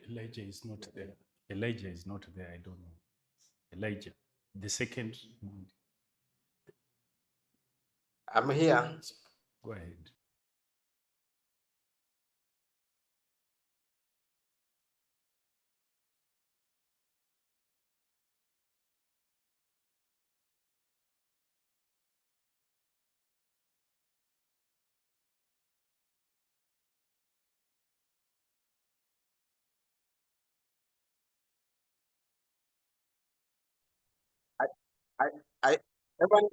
Elijah is not there. Elijah is not there. I don't know. Elijah, the second. I'm here. Go ahead. I, I, I, Evan,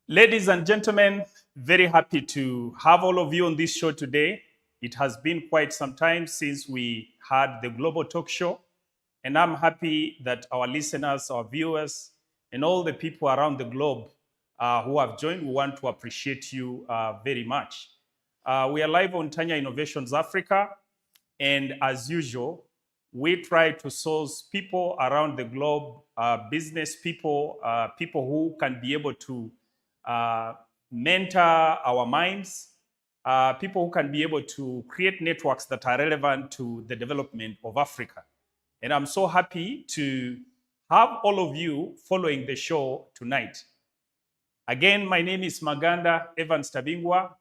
Ladies and gentlemen, very happy to have all of you on this show today. It has been quite some time since we had the Global Talk Show, and I'm happy that our listeners, our viewers, and all the people around the globe who have joined, we want to appreciate you very much. We are live on Tanya Innovations Africa, and as usual, we try to source people around the globe, business people, people who can be able to uh, mentor our minds, people who can be able to create networks that are relevant to the development of Africa. And I'm so happy to have all of you following the show tonight. Again, my name is Maganda Evans Tabingwa,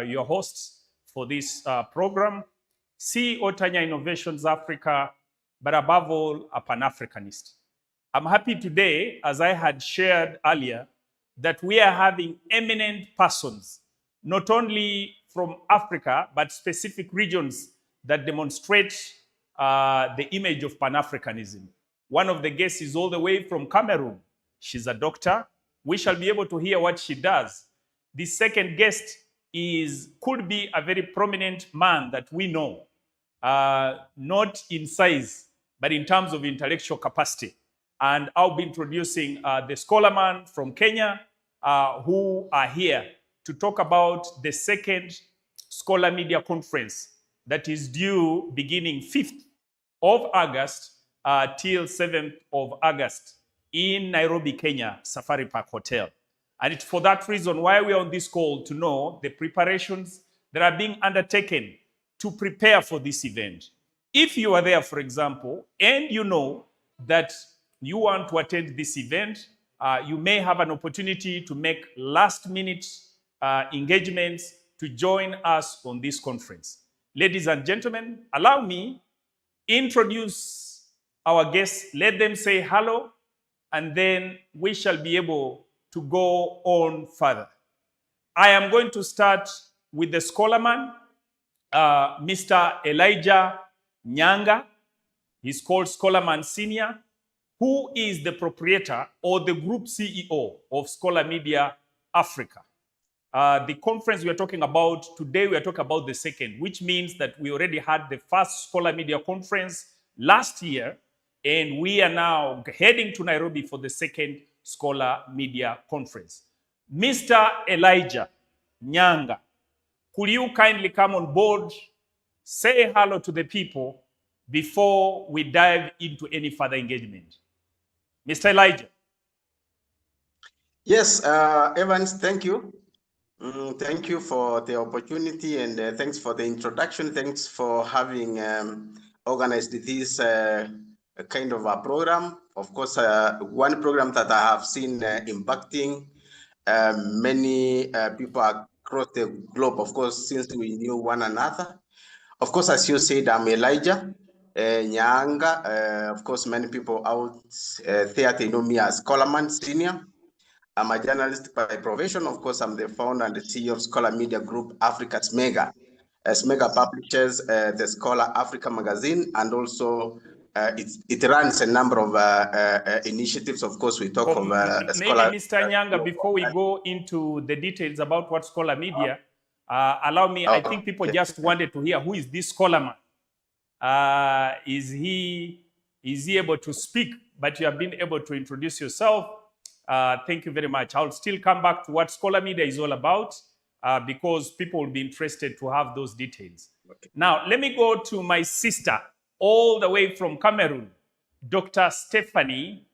your host for this program, CEO Tanya Innovations Africa, but above all, a Pan-Africanist. I'm happy today, as I had shared earlier, that we are having eminent persons, not only from Africa, but specific regions that demonstrate the image of Pan-Africanism. One of the guests is all the way from Cameroon. She's a doctor. We shall be able to hear what she does. The second guest could be a very prominent man that we know, not in size, but in terms of intellectual capacity. And I'll be introducing the Scholarman from Kenya, who are here to talk about the second Scholar Media Conference that is due beginning 5th of August till 7th of August in Nairobi, Kenya, Safari Park Hotel. And it's for that reason why we are on this call, to know the preparations that are being undertaken to prepare for this event. If you are there, for example, and you know that you want to attend this event, you may have an opportunity to make last-minute engagements to join us on this conference. Ladies and gentlemen, allow me introduce our guests, let them say hello, and then we shall be able to go on further. I am going to start with the Scholarman, Mr. Elijah Nyaanga. He's called Scholarman Senior, who is the proprietor or the group CEO of Scholar Media Africa. The conference we are talking about today, we are talking about the second, which means that we already had the first Scholar Media Conference last year, and we are now heading to Nairobi for the second Scholar Media Conference. Mr. Elijah Nyaanga, could you kindly come on board, say hello to the people before we dive into any further engagement? Mr. Elijah. Yes, Evans, thank you. Thank you for the opportunity, and thanks for the introduction. Thanks for having organized this kind of a program. Of course, one program that I have seen impacting many people across the globe, of course, since we knew one another. Of course, as you said, I'm Elijah Nyaanga. Of course, many people out there, they know me as Scholarman Senior. I'm a journalist by profession. Of course, I'm the founder and the CEO of Scholar Media Group Africa's Mega. As Mega publishes the Scholar Africa magazine, and also it runs a number of initiatives. Of course, we talk of maybe Scholar. Mr. Nyaanga, before we go into the details about what Scholar Media, allow me, I think people just wanted to hear, who is this Scholarman? Is he able to speak? But you have been able to introduce yourself. Thank you very much. I'll still come back to what Scholar Media is all about because people will be interested to have those details. Okay. Now, let me go to my sister, all the way from Cameroon, Dr. Stephanie.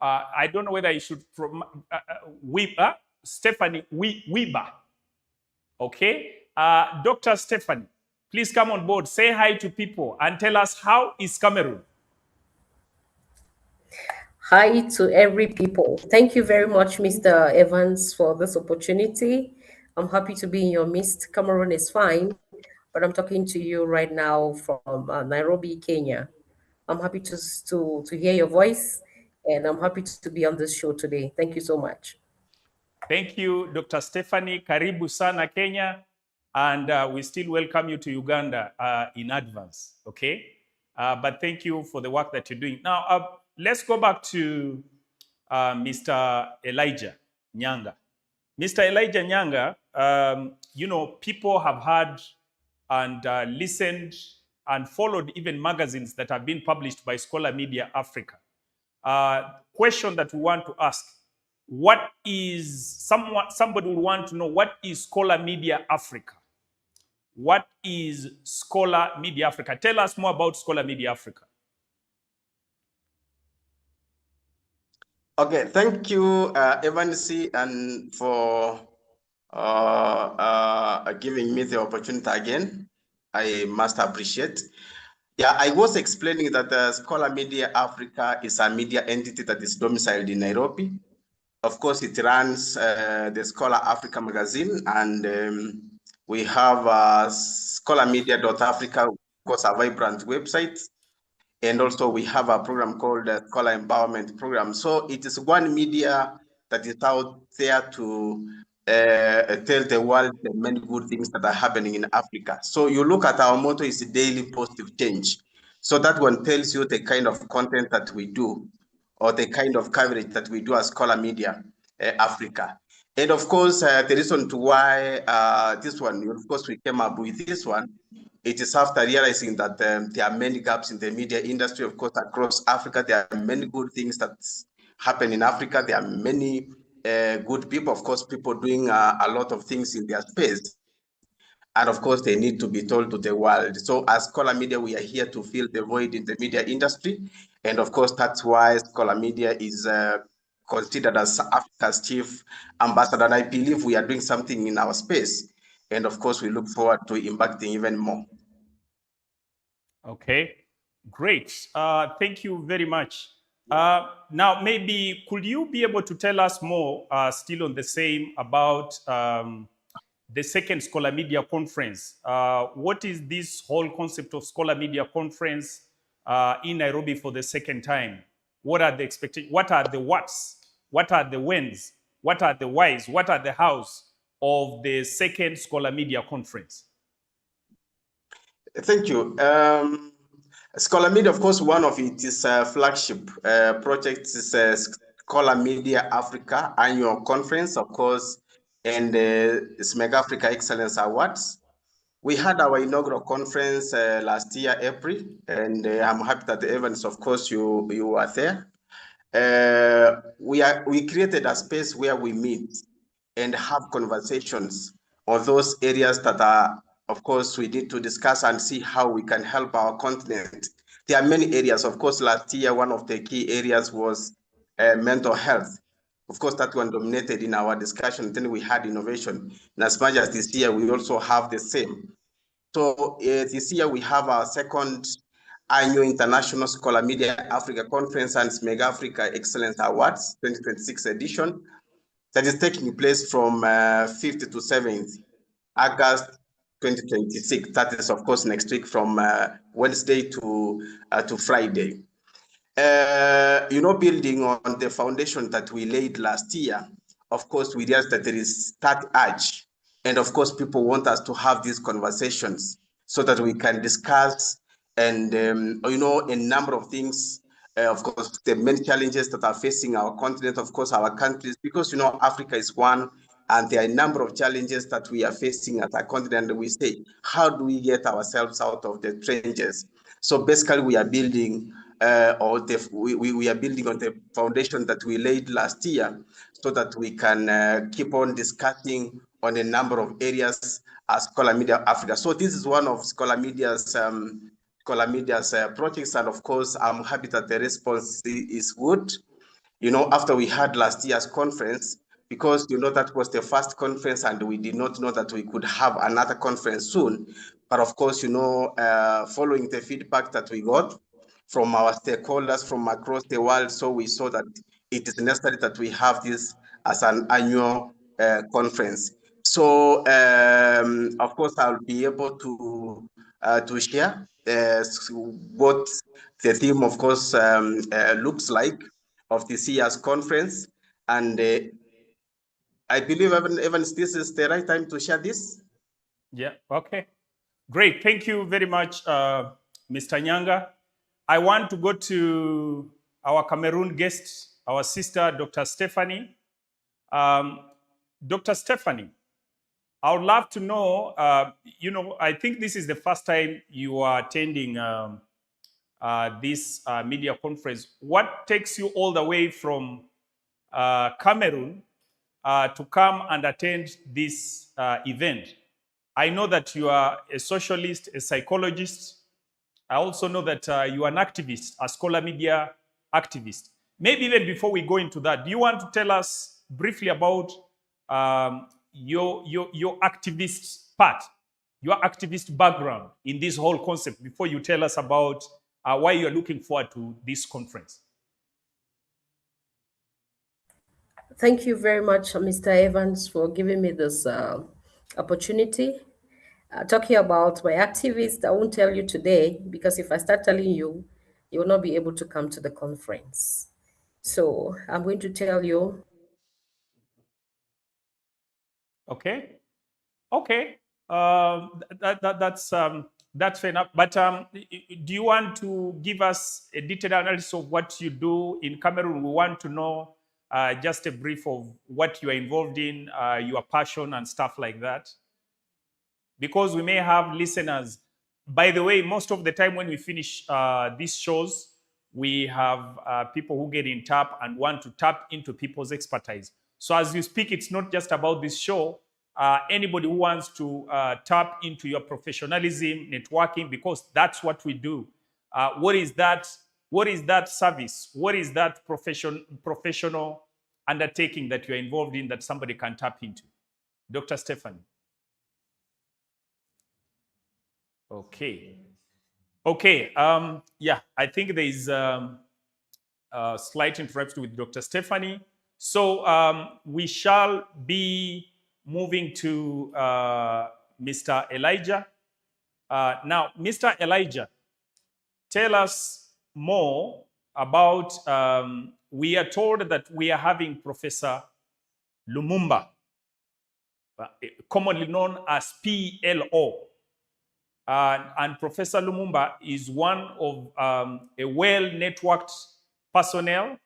I don't know whether I should Wirba, Stephanie Wirba. Okay, Dr. Stephanie, please come on board. Say hi to people and tell us how is Cameroon. Hi to every people. Thank you very much, Mr. Evans, for this opportunity. I'm happy to be in your midst. Cameroon is fine, but I'm talking to you right now from Nairobi, Kenya. I'm happy to hear your voice, and I'm happy to be on this show today. Thank you so much. Thank you, Dr. Stephanie. Karibu sana, Kenya. And we still welcome you to Uganda in advance, okay? But thank you for the work that you're doing. Now, let's go back to Mr. Elijah Nyaanga. Mr. Elijah Nyaanga, you know, people have heard and listened and followed even magazines that have been published by Scholar Media Africa. Question that we want to ask, what is, somebody will want to know, what is Scholar Media Africa? What is Scholar Media Africa? Tell us more about Scholar Media Africa. Okay, thank you, Evans, and for giving me the opportunity again. I must appreciate. Yeah, I was explaining that Scholar Media Africa is a media entity that is domiciled in Nairobi. Of course, it runs the Scholar Africa magazine, and we have scholarmedia.africa, of course, a vibrant website. And also we have a program called the Scholar Empowerment Program. So it is one media that is out there to tell the world the many good things that are happening in Africa. So you look at our motto is daily positive change. So that one tells you the kind of content that we do, or the kind of coverage that we do as Scholar Media Africa. And of course, the reason to why this one, of course, we came up with this one, it is after realizing that there are many gaps in the media industry, of course, across Africa. There are many good things that happen in Africa. There are many good people, of course, people doing a lot of things in their space. And of course, they need to be told to the world. So as Scholar Media, we are here to fill the void in the media industry. And of course, that's why Scholar Media is considered as Africa's chief ambassador. And I believe we are doing something in our space. And of course, we look forward to impacting even more. Okay, great. Thank you very much. Now, maybe could you be able to tell us more, still on the same, about the second Scholar Media Conference? What is this whole concept of Scholar Media Conference in Nairobi for the second time? What are the expectations? What are the whats? What are the whens? What are the whys? What are the hows of the second Scholar Media Conference? Thank you. Scholar Media, of course, one of its flagship projects is Scholar Media Africa Annual Conference, of course, and SMEG Africa Excellence Awards. We had our inaugural conference last year, April, and I'm happy that Evans, of course, you were there. We created a space where we meet and have conversations on those areas that are, of course, we need to discuss and see how we can help our continent. There are many areas. Of course, last year, one of the key areas was mental health. Of course, that one dominated in our discussion. Then we had innovation. And as much as this year, we also have the same. So this year we have our second annual International Scholar Media Africa Conference and Mega Africa Excellence Awards 2026 edition that is taking place from 5th to 7th August 2026. That is, of course, next week from Wednesday to Friday. Building on the foundation that we laid last year, of course, we realized that there is that urge. And of course, people want us to have these conversations so that we can discuss and, a number of things. Of course, the many challenges that are facing our continent, of course, our countries, because, Africa is one, and there are a number of challenges that we are facing at our continent. And we say, how do we get ourselves out of the trenches? So basically, we are building we are building on the foundation that we laid last year so that we can keep on discussing on a number of areas as Scholar Media Africa. So this is one of Scholar Media's projects, and of course, I'm happy that the response is good. After we had last year's conference, because that was the first conference and we did not know that we could have another conference soon. But of course, following the feedback that we got from our stakeholders from across the world, so we saw that it is necessary that we have this as an annual conference. So, of course, I'll be able to share what the theme, of course, looks like of this year's conference. And I believe, Evans, this is the right time to share this. Yeah, okay. Great. Thank you very much, Mr. Nyaanga. I want to go to our Cameroon guest, our sister, Dr. Stephanie. Dr. Stephanie, I would love to know, I think this is the first time you are attending this media conference. What takes you all the way from Cameroon to come and attend this event? I know that you are a socialist, a psychologist. I also know that you are an activist, a Scholar Media activist. Maybe even before we go into that, do you want to tell us briefly about your activist part, your activist background in this whole concept before you tell us about why you are looking forward to this conference? Thank you very much, Mr. Evans, for giving me this opportunity. Talking about my activists, I won't tell you today because if I start telling you, you will not be able to come to the conference. So I'm going to tell you. Okay. That's fair enough. But do you want to give us a detailed analysis of what you do in Cameroon? We want to know just a brief of what you are involved in, your passion and stuff like that. Because we may have listeners. By the way, most of the time when we finish these shows, we have people who get in tap and want to tap into people's expertise. So as you speak, it's not just about this show. Anybody who wants to tap into your professionalism, networking, because that's what we do. What is that service? What is that professional undertaking that you're involved in that somebody can tap into? Dr. Stephanie. Okay. Yeah, I think there is a slight interruption with Dr. Stephanie. So we shall be moving to Mr. Elijah. Now, Mr. Elijah, tell us more about, we are told that we are having Professor Lumumba, commonly known as PLO. And Professor Lumumba is one of a well-networked personnel,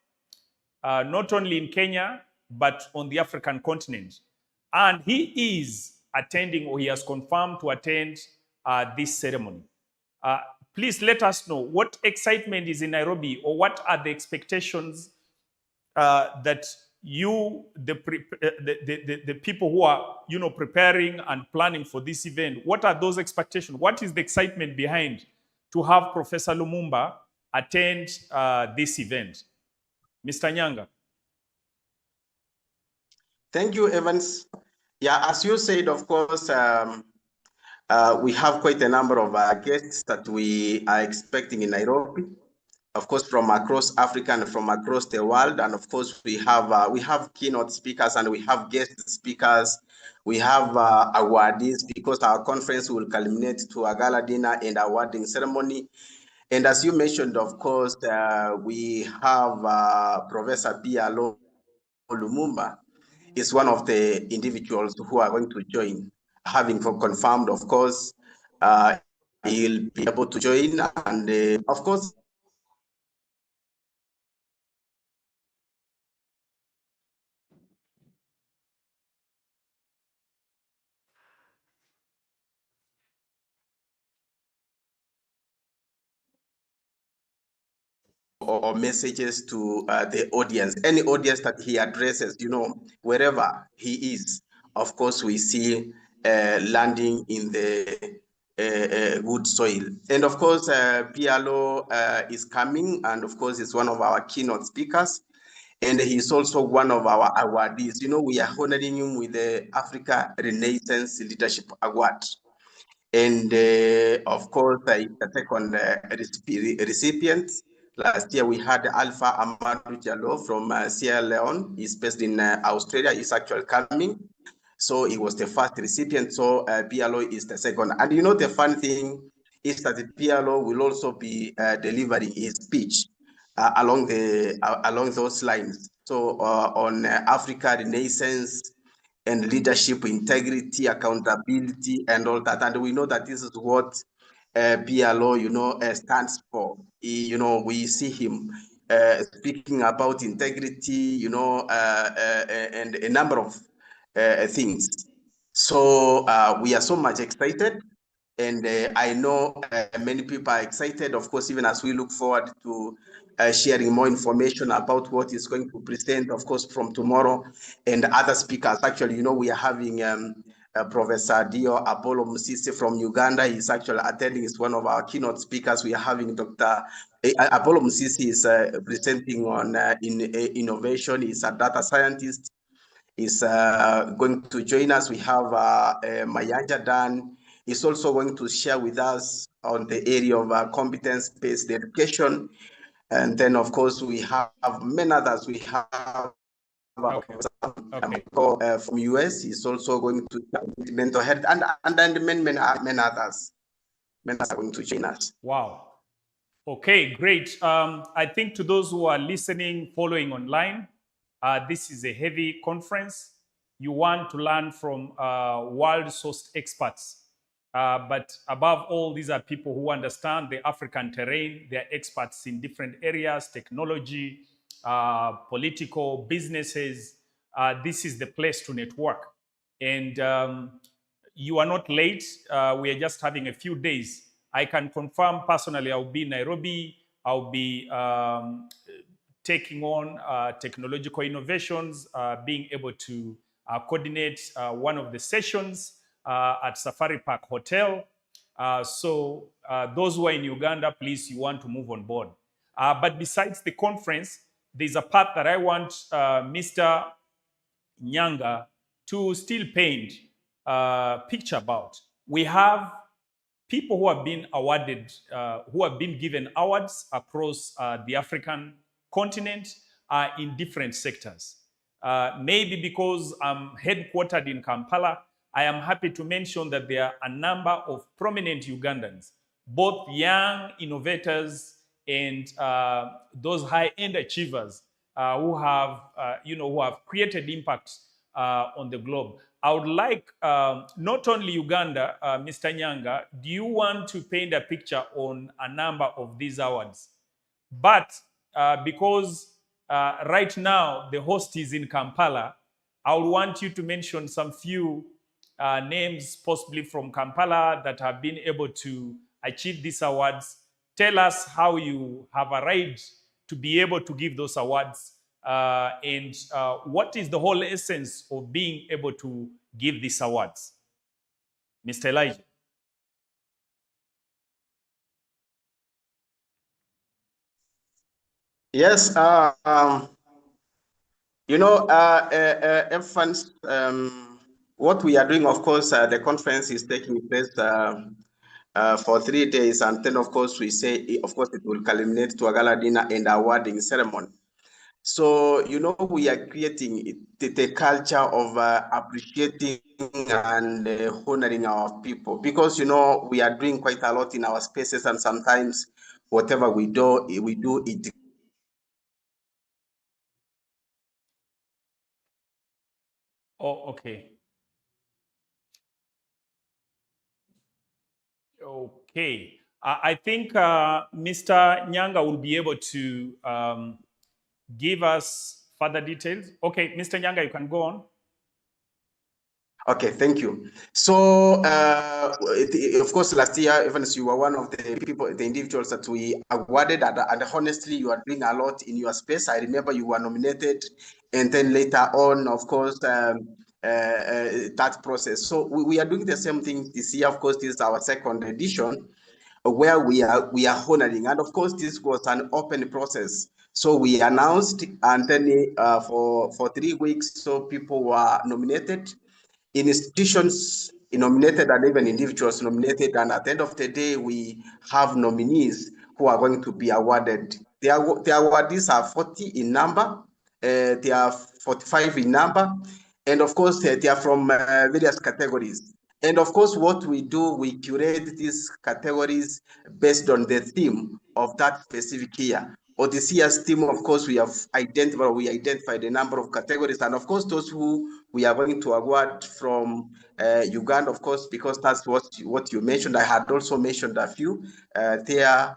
not only in Kenya, but on the African continent. And he is attending, or he has confirmed to attend this ceremony. Please let us know what excitement is in Nairobi, or what are the expectations that you, the people who are, preparing and planning for this event, what are those expectations? What is the excitement behind to have Professor Lumumba attend this event? Mr. Nyaanga. Thank you, Evans. Yeah, as you said, of course, we have quite a number of guests that we are expecting in Nairobi, of course, from across Africa and from across the world. And of course, we have keynote speakers and we have guest speakers. We have awardees, because our conference will culminate to a gala dinner and awarding ceremony. And as you mentioned, of course, we have Professor Pialo Lumumba is one of the individuals who are going to join, having confirmed, of course, he'll be able to join. And of course, or messages to the audience, any audience that he addresses, wherever he is. Of course, we see landing in the good soil. And of course, Pialo is coming, and of course, is one of our keynote speakers. And he's also one of our awardees. We are honoring him with the Africa Renaissance Leadership Award. And of course, it's the second recipient. Last year, we had Alpha Amadou Jallo from Sierra Leone. He's based in Australia. He's actually coming. So he was the first recipient. So PLO is the second. And the fun thing is that PLO will also be delivering his speech along those lines. So on Africa Renaissance and leadership, integrity, accountability, and all that. And we know that this is what PLO, stands for. We see him speaking about integrity, and a number of things. So we are so much excited. And I know many people are excited, of course, even as we look forward to sharing more information about what is going to present, of course, from tomorrow, and other speakers. Actually, we are having Professor Dio Apollo Musisi from Uganda. He's actually attending. He's one of our keynote speakers. We are having Dr. Apollo Musisi is presenting on innovation. He's a data scientist. Is going to join us. We have Mayanja Dan. Is also going to share with us on the area of competence-based education. And then, of course, we have many others. We have from US. He's also going to mental health, and then many others. Many others are going to join us. Wow. Okay, great. I think to those who are listening, following online, this is a heavy conference. You want to learn from world-sourced experts. But above all, these are people who understand the African terrain. They're experts in different areas, technology, political, businesses. This is the place to network. And you are not late. We are just having a few days. I can confirm personally, I'll be in Nairobi. I'll be taking on technological innovations, being able to coordinate one of the sessions at Safari Park Hotel. So those who are in Uganda, please, you want to move on board. But besides the conference, there's a part that I want Mr. Nyaanga to still paint a picture about. We have people who have been awarded, who have been given awards across the African continent in different sectors. Maybe because I'm headquartered in Kampala, I am happy to mention that there are a number of prominent Ugandans, both young innovators and those high-end achievers who have, who have created impact on the globe. I would like not only Uganda, Mr. Nyaanga, do you want to paint a picture on a number of these awards? But because right now the host is in Kampala, I would want you to mention some few names, possibly from Kampala, that have been able to achieve these awards. Tell us how you have arrived to be able to give those awards, and what is the whole essence of being able to give these awards. Mr. Elijah. Yes, You know, Evans, what we are doing, of course, the conference is taking place for 3 days, and then, of course, we say, of course, it will culminate to a gala dinner and awarding ceremony. So, you know, we are creating the culture of appreciating and honoring our people, because, you know, we are doing quite a lot in our spaces, and sometimes whatever we do it. Oh, okay. Okay. I think Mr. Nyaanga will be able to give us further details. Okay, Mr. Nyaanga, you can go on. Okay, thank you. So, of course, last year, Evans, you were one of the people, the individuals that we awarded, and honestly, you are doing a lot in your space. I remember you were nominated, and then later on, of course, that process. So we are doing the same thing this year. Of course, this is our second edition, where we are honoring, and of course, this was an open process. So we announced, and then for 3 weeks, so people were nominated. Institutions nominated and even individuals nominated, and at the end of the day, we have nominees who are going to be awarded. The awardees are 40 in number, they are 45 in number, and of course, they are from various categories. And of course, what we do, we curate these categories based on the theme of that specific year. Or this year's theme, of course, we identified a number of categories, and of course, those who we are going to award from Uganda, of course, because that's what you mentioned. I had also mentioned a few there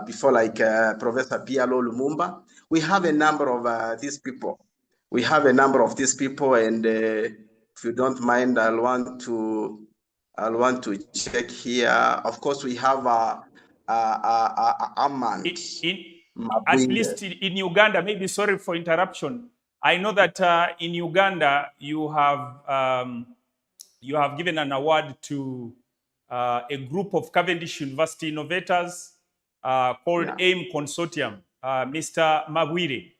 before, like Professor Pialo Lumumba. We have a number of these people. We have a number of these people, and if you don't mind, I'll want to check here. Of course, we have Amand. At least in Uganda, maybe sorry for interruption. I know that in Uganda you have given an award to a group of Cavendish University innovators called AIM Consortium. Mr. Magwire,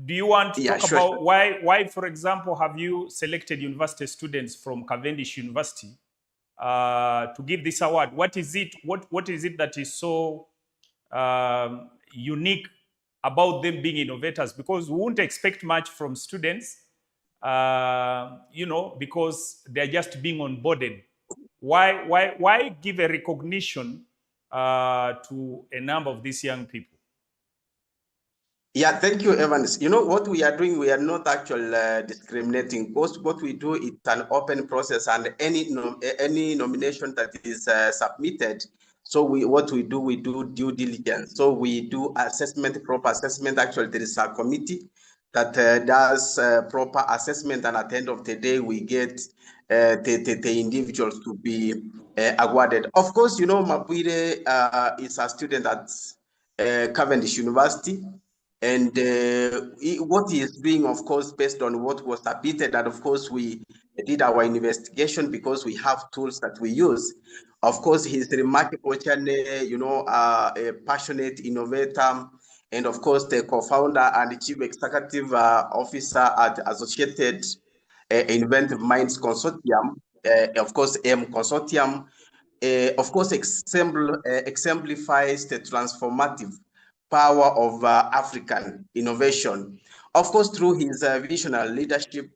do you want to talk about why, for example, have you selected university students from Cavendish University to give this award? What is it? What is it that is so unique about them being innovators? Because we won't expect much from students, because they're just being onboarded. Why give a recognition to a number of these young people? Yeah, thank you, Evans. You know what we are doing, we are not actually discriminating. What we do, it's an open process, and any nomination that is submitted, so we do due diligence. So we do proper assessment. Actually, there is a committee that does proper assessment, and at the end of the day, we get the individuals to be awarded. Of course, you know, Mabwire is a student at Cavendish University. And what he is doing, of course, based on what was submitted, and of course, we did our investigation because we have tools that we use. Of course, he's remarkable, a passionate innovator, and of course, the co-founder and chief executive officer at Associated Inventive Minds Consortium, of course, AIM Consortium, of course, exemplifies the transformative power of African innovation. Of course, through his visionary leadership,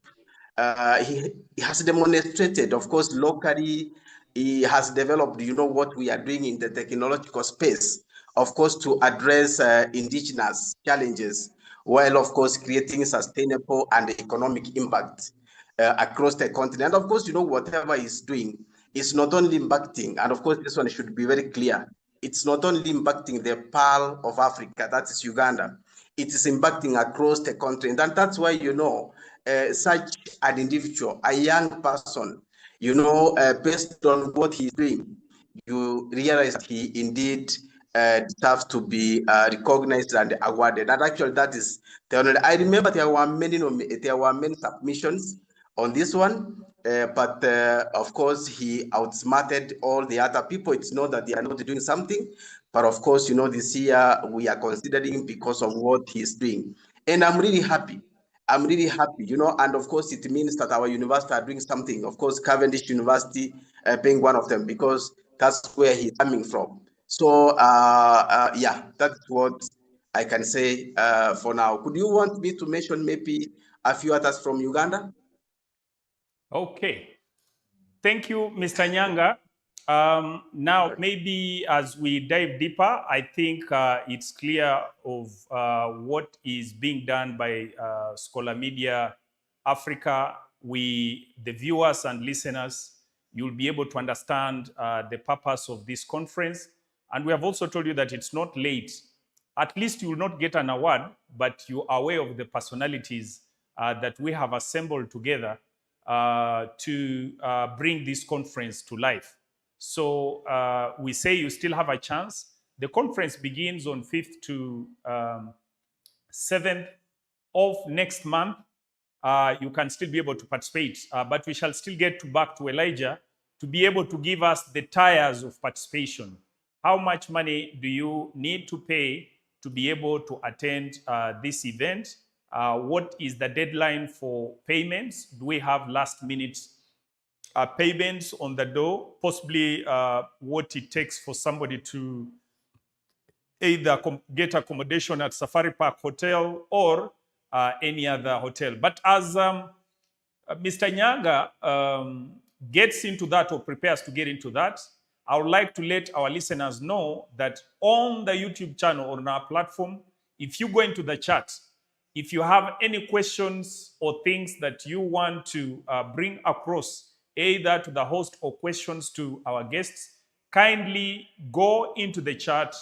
he has demonstrated, of course, locally, he has developed, what we are doing in the technological space, of course, to address indigenous challenges, while, of course, creating sustainable and economic impact across the continent. Of course, whatever he's doing is not only impacting, and of course, this one should be very clear, it's not only impacting the Pearl of Africa, that is Uganda, it is impacting across the continent. And that's why, such an individual, a young person, based on what he's doing, you realize that he indeed deserves to be recognized and awarded. And actually, that is the honor. I remember there were many submissions on this one, but of course, he outsmarted all the other people. It's not that they are not doing something, but of course, this year we are considering because of what he's doing. And I'm really happy. I'm really happy, you know, and of course it means that our university are doing something. Of course, Cavendish University being one of them, because that's where he's coming from. So yeah, that's what I can say for now. Could you want me to mention maybe a few others from Uganda? Okay. Thank you, Mr. Nyaanga. Now, maybe as we dive deeper, I think it's clear of what is being done by Scholar Media Africa. The viewers and listeners, you'll be able to understand the purpose of this conference. And we have also told you that it's not late. At least you will not get an award, but you are aware of the personalities that we have assembled together to bring this conference to life. So we say you still have a chance. The conference begins on 5th to 7th of next month. You can still be able to participate, but we shall still get back to Elijah to be able to give us the tiers of participation. How much money do you need to pay to be able to attend this event? What is the deadline for payments? Do we have last minute payments on the door? Possibly what it takes for somebody to either get accommodation at Safari Park Hotel or any other hotel. But as Mr. Nyaanga gets into that or prepares to get into that, I would like to let our listeners know that on the YouTube channel or on our platform, if you go into the chat, if you have any questions or things that you want to bring across, either to the host or questions to our guests, kindly go into the chat,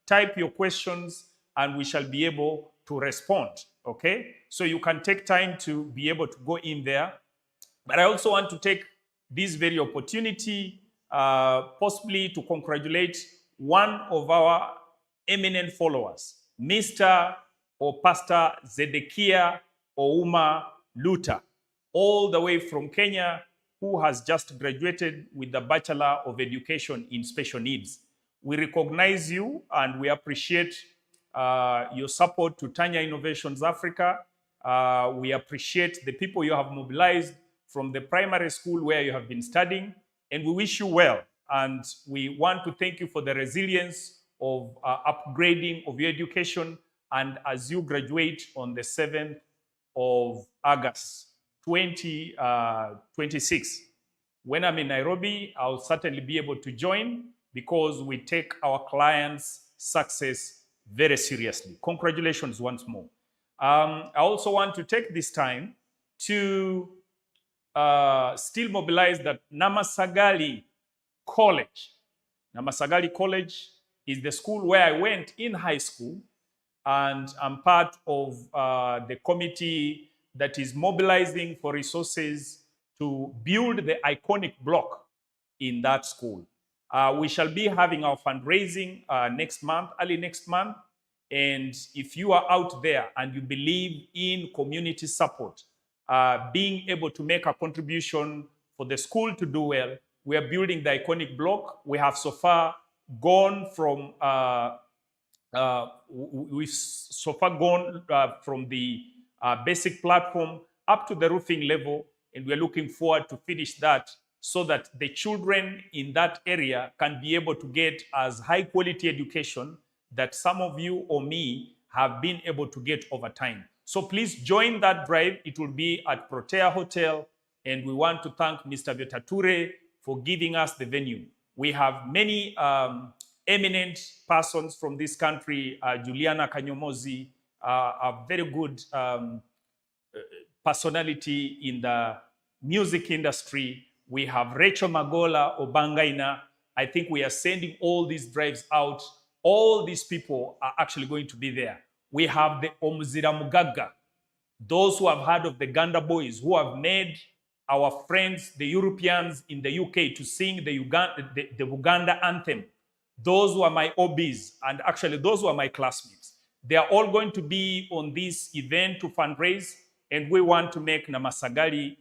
type your questions, and we shall be able to respond, okay? So you can take time to be able to go in there. But I also want to take this very opportunity possibly to congratulate one of our eminent followers, Mr. or Pastor Zedekiah Ouma Luta, all the way from Kenya, who has just graduated with the Bachelor of Education in Special Needs. We recognize you and we appreciate your support to Tanya Innovations Africa. We appreciate the people you have mobilized from the primary school where you have been studying, and we wish you well. And we want to thank you for the resilience of upgrading of your education. And as you graduate on the 7th of August, 2026, when I'm in Nairobi, I'll certainly be able to join because we take our clients' success very seriously. Congratulations once more. I also want to take this time to still mobilize that Namasagali College. Namasagali College is the school where I went in high school, and I'm part of the committee that is mobilizing for resources to build the iconic block in that school. We shall be having our fundraising next month, early next month. And if you are out there and you believe in community support, being able to make a contribution for the school to do well, we are building the iconic block. We have so far gone from from the basic platform up to the roofing level, and we're looking forward to finish that so that the children in that area can be able to get as high quality education that some of you or me have been able to get over time. So please join that drive. It will be at Protea Hotel, and we want to thank Mr. Vetature for giving us the venue. We have many eminent persons from this country. Juliana Kanyomozi, a very good personality in the music industry. We have Rachel Magola Obangaina. I think we are sending all these drives out. All these people are actually going to be there. We have the Omuzira Mugaga, those who have heard of the Ganda Boys, who have made our friends, the Europeans in the UK, to sing the Uganda anthem. Those who are my OBs, and actually those who are my classmates. They are all going to be on this event to fundraise, and we want to make Namasagali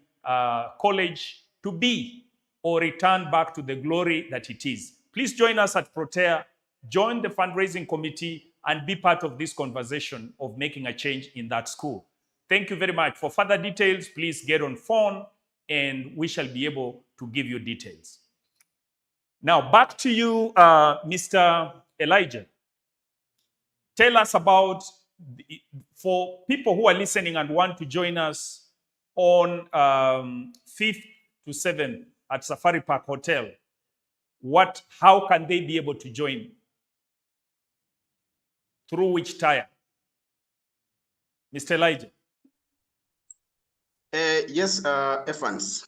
College to be or return back to the glory that it is. Please join us at Protea, join the fundraising committee, and be part of this conversation of making a change in that school. Thank you very much. For further details, please get on phone and we shall be able to give you details. Now, back to you, Mr. Elijah. Tell us about, for people who are listening and want to join us on 5th to 7th at Safari Park Hotel, how can they be able to join? Through which tire? Mr. Elijah. Yes, Evans.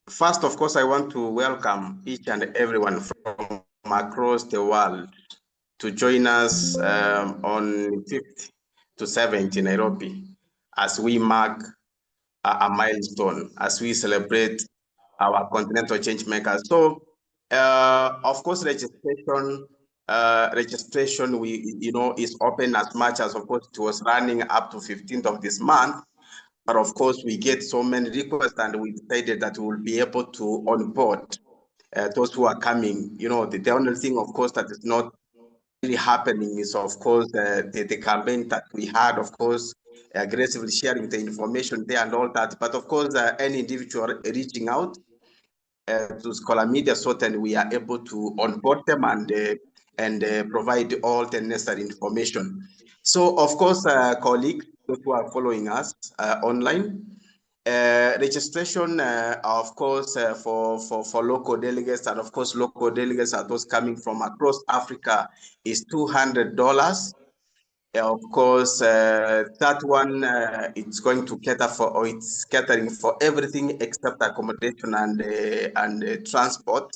First, of course, I want to welcome each and everyone from across the world to join us on 5th to 7th in Nairobi as we mark a milestone, as we celebrate our continental change makers. So, of course, registration is open as much as, of course, it was running up to 15th of this month. But of course, we get so many requests, and we decided that we will be able to onboard those who are coming. The only thing, of course, that is not really happening is, of course, the campaign that we had, of course, aggressively sharing the information there and all that. But of course, any individual reaching out to Scholar Media, certainly we are able to onboard them and provide all the necessary information. So, of course, colleagues, those who are following us online, registration, of course, for local delegates, and of course, local delegates are those coming from across Africa, is $200. Of course, that one it's going to cater for, or it's catering for everything except accommodation and transport.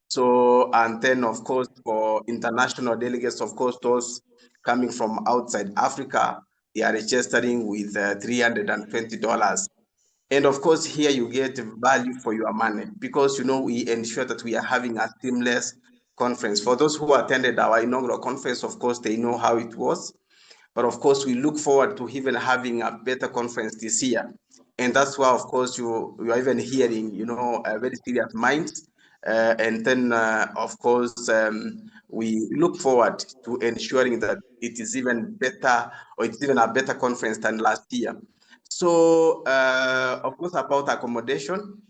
So, and then of course for international delegates, of course those coming from outside Africa, they are registering with $320. And of course, here you get value for your money because, we ensure that we are having a seamless conference. For those who attended our inaugural conference, of course, they know how it was. But of course, we look forward to even having a better conference this year. And that's why, of course, you are even hearing, very serious minds. And then, of course, we look forward to ensuring that it is even better, or it's even a better conference than last year. So, of course, about accommodation,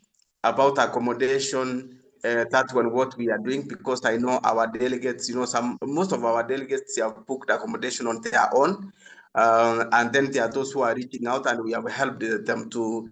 that's what we are doing, because I know our delegates, most of our delegates have booked accommodation on their own. And then there are those who are reaching out, and we have helped them to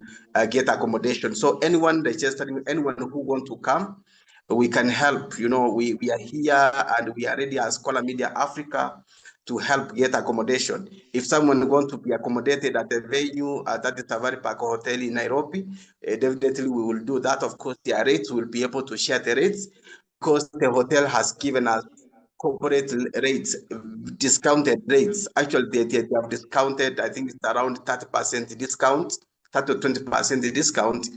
get accommodation. So anyone registering, anyone who wants to come, we can help. We are here and we are ready as Scholar Media Africa to help get accommodation. If someone wants to be accommodated at the venue at the Safari Park Hotel in Nairobi, definitely we will do that. Of course, their rates, will be able to share the rates, because the hotel has given us corporate rates, discounted rates. Actually, they have discounted, I think it's around 30% discount, 30 to 20% discount.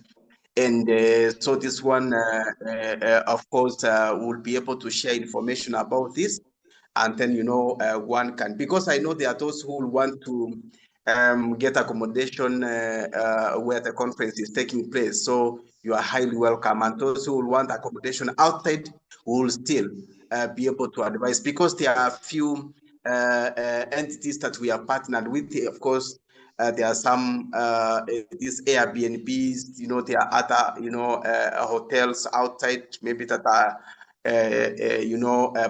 And so this one, of course, will be able to share information about this. And then, one can, because I know there are those who want to get accommodation where the conference is taking place. So you are highly welcome. And those who will want accommodation outside will still be able to advise, because there are a few entities that we are partnered with. Of course, there are some these Airbnbs, there are other, hotels outside, maybe that are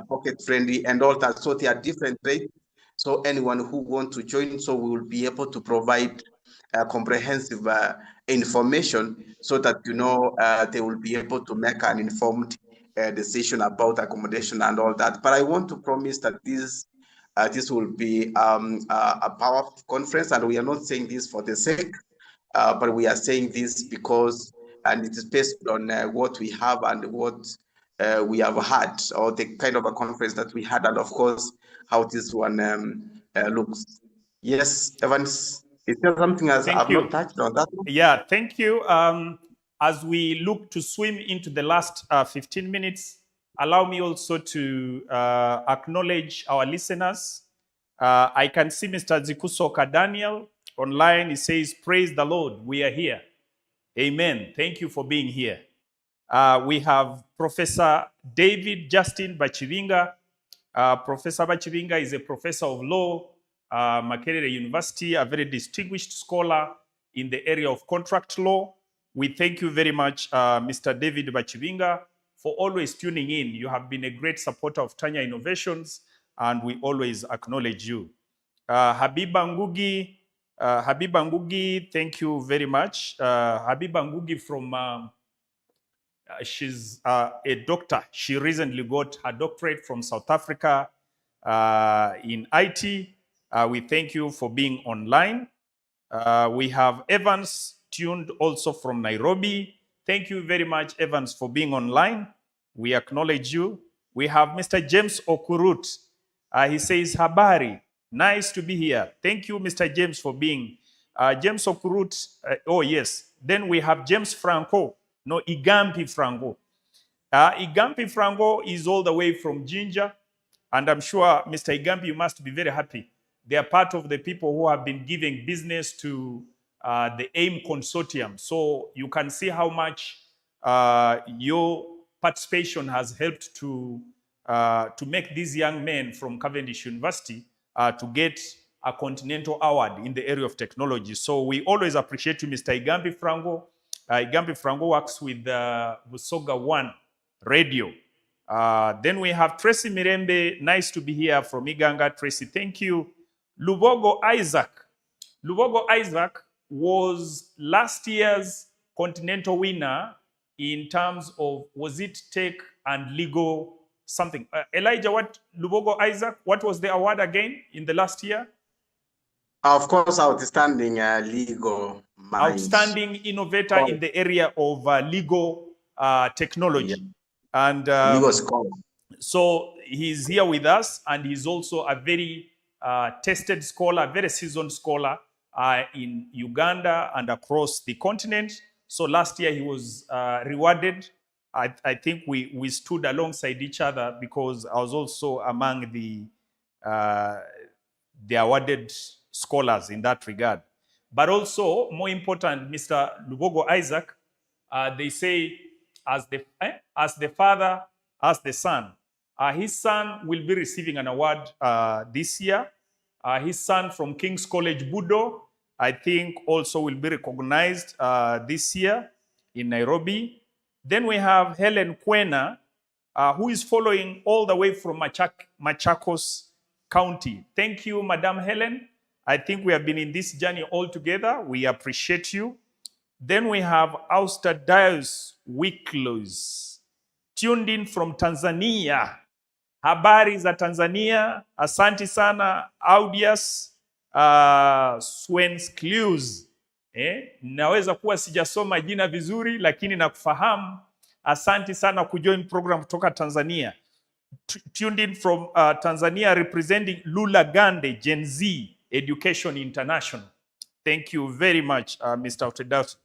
pocket friendly and all that. So there are different rates. So anyone who wants to join, so we will be able to provide comprehensive information, so that they will be able to make an informed decision about accommodation and all that. But I want to promise that this will be a powerful conference, and we are not saying this for the sake, but we are saying this because, and it is based on what we have and what we have had, or the kind of a conference that we had, and of course how this one looks. Yes, Evans, is there something else Thank I've you. not touched on that one? Yeah, thank you. As we look to swim into the last 15 minutes, allow me also to acknowledge our listeners. I can see Mr. Zikusoka Daniel online. He says, praise the Lord, we are here. Amen. Thank you for being here. We have Professor David Justin Bachiringa. Professor Bachiringa is a professor of law Makerere University, a very distinguished scholar in the area of contract law. We thank you very much, Mr. David Bachivinga, for always tuning in. You have been a great supporter of Tanya Innovations, and we always acknowledge you. Habiba Ngugi, thank you very much. Habiba Ngugi from, she's a doctor. She recently got her doctorate from South Africa in IT. We thank you for being online. We have Evans tuned also from Nairobi. Thank you very much, Evans, for being online. We acknowledge you. We have Mr. James Okurut. He says, Habari, nice to be here. Thank you, Mr. James, for being. James Okurut, oh yes. Then we have James Franco, no, Igampi Franco. Igampi Franco is all the way from Jinja. And I'm sure, Mr. Igampi, you must be very happy. They are part of the people who have been giving business to the AIM consortium. So you can see how much your participation has helped to make these young men from Cavendish University to get a continental award in the area of technology. So we always appreciate you, Mr. Igampi Franco. Igampi Franco works with Busoga One Radio. Then we have Tracy Mirembe. Nice to be here from Iganga. Tracy, thank you. Lubogo Isaac. Lubogo Isaac was last year's continental winner in terms of, was it tech and legal something? Elijah, Lubogo Isaac, what was the award again in the last year? Of course, outstanding legal minds. Outstanding innovator in the area of legal technology. Yeah. And legal scholar. So he's here with us, and he's also a very tested scholar, very seasoned scholar in Uganda and across the continent. So last year he was rewarded. I think we stood alongside each other because I was also among the awarded scholars in that regard. But also, more important, Mr. Lubogo Isaac, they say, as the father, as the son. His son will be receiving an award this year. His son from King's College, Budo, I think also will be recognized this year in Nairobi. Then we have Helen Kwena, who is following all the way from Machakos County. Thank you, Madam Helen. I think we have been in this journey all together. We appreciate you. Then we have Austadius Wicklows, tuned in from Tanzania. Habari za Tanzania, asante sana, Audius Swensclews. Naweza kuwa sijasoma jina vizuri, lakini nakufahamu. Asante sana kujoin program kutoka Tanzania. Tuned in from Tanzania, representing Lula Gande, Gen Z Education International. Thank you very much, Mr. Austadius.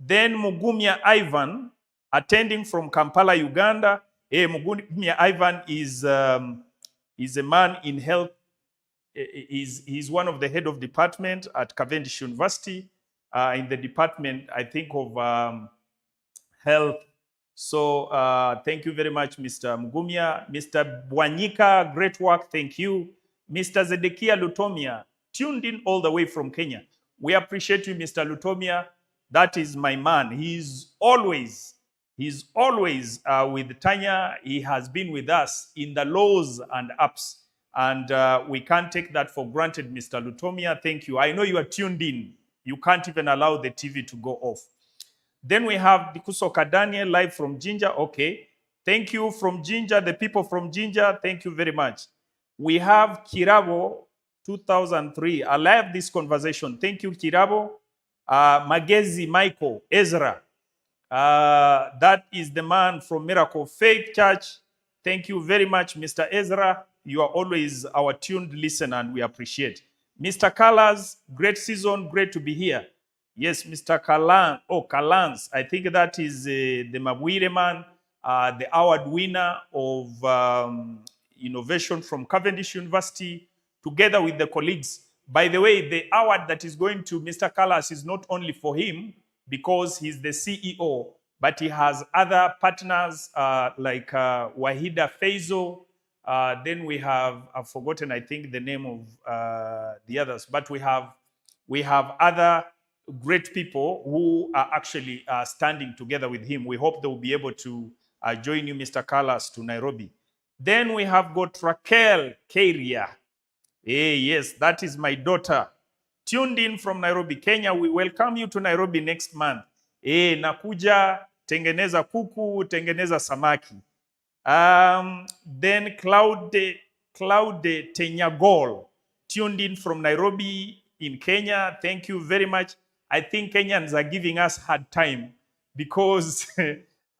Then Mugumya Ivan, attending from Kampala, Uganda. Mugumya Ivan is a man in health. He's one of the head of department at Cavendish University in the department, I think, of health. So thank you very much, Mr. Mugumya. Mr. Bwanyika, great work. Thank you. Mr. Zedekia Lutomia, tuned in all the way from Kenya. We appreciate you, Mr. Lutomia. That is my man. He's always with Tanya. He has been with us in the lows and ups. And we can't take that for granted, Mr. Lutomia. Thank you. I know you are tuned in. You can't even allow the TV to go off. Then we have Dikusoka Daniel live from Jinja. Okay. Thank you from Jinja, the people from Jinja. Thank you very much. We have Kirabo 2003. I love this conversation. Thank you, Kirabo. Magezi Michael Ezra. That is the man from Miracle Faith Church. Thank you very much, Mr. Ezra. You are always our tuned listener, and we appreciate. Mr. Colors, great season, great to be here. Yes, Mr. Kalan. Oh, Kalans. I think that is the Mabwire man, the award winner of innovation from Cavendish University, together with the colleagues. By the way, the award that is going to Mr. Kalas is not only for him, because he's the CEO, but he has other partners like Wahida Faizo, Then we have, I've forgotten, I think, the name of the others, but we have other great people who are actually standing together with him. We hope they will be able to join you, Mr. Carlos, to Nairobi. Then we have got Raquel Keria. Hey, yes, that is my daughter. Tuned in from Nairobi, Kenya. We welcome you to Nairobi next month. Hey, nakuja, tengeneza kuku, tengeneza samaki. Then Claude Tenyagol, tuned in from Nairobi in Kenya. Thank you very much. I think Kenyans are giving us hard time because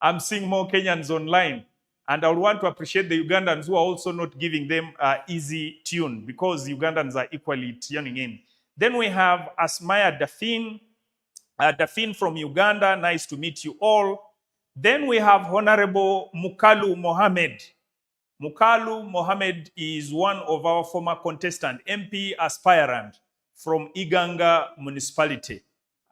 I'm seeing more Kenyans online. And I would want to appreciate the Ugandans who are also not giving them easy tune because Ugandans are equally tuning in. Then we have Asmaya Dafin, Dafin from Uganda. Nice to meet you all. Then we have Honorable Mukalu Mohammed. Mukalu Mohammed is one of our former contestant, MP aspirant from Iganga municipality.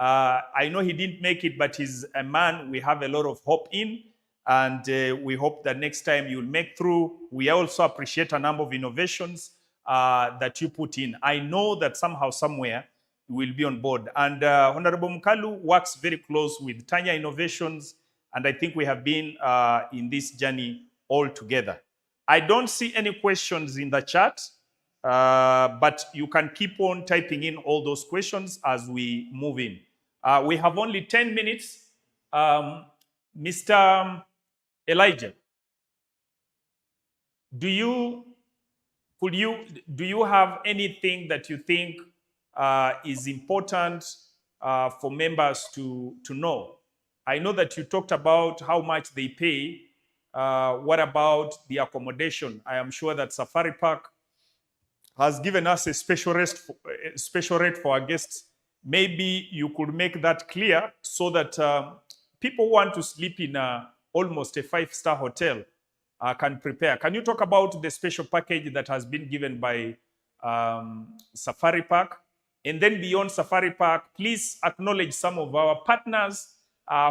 I know he didn't make it, but he's a man we have a lot of hope in. And we hope that next time you'll make through. We also appreciate a number of innovations that you put in. I know that somehow, somewhere, you will be on board. And Honorable Mukalu works very close with Tanya Innovations. And I think we have been in this journey all together. I don't see any questions in the chat, but you can keep on typing in all those questions as we move in. We have only 10 minutes. Mr. Elijah, do you have anything that you think is important for members to know? I know that you talked about how much they pay. What about the accommodation? I am sure that Safari Park has given us a special rate for our guests. Maybe you could make that clear so that people who want to sleep in almost a 5-star hotel can prepare. Can you talk about the special package that has been given by Safari Park? And then beyond Safari Park, please acknowledge some of our partners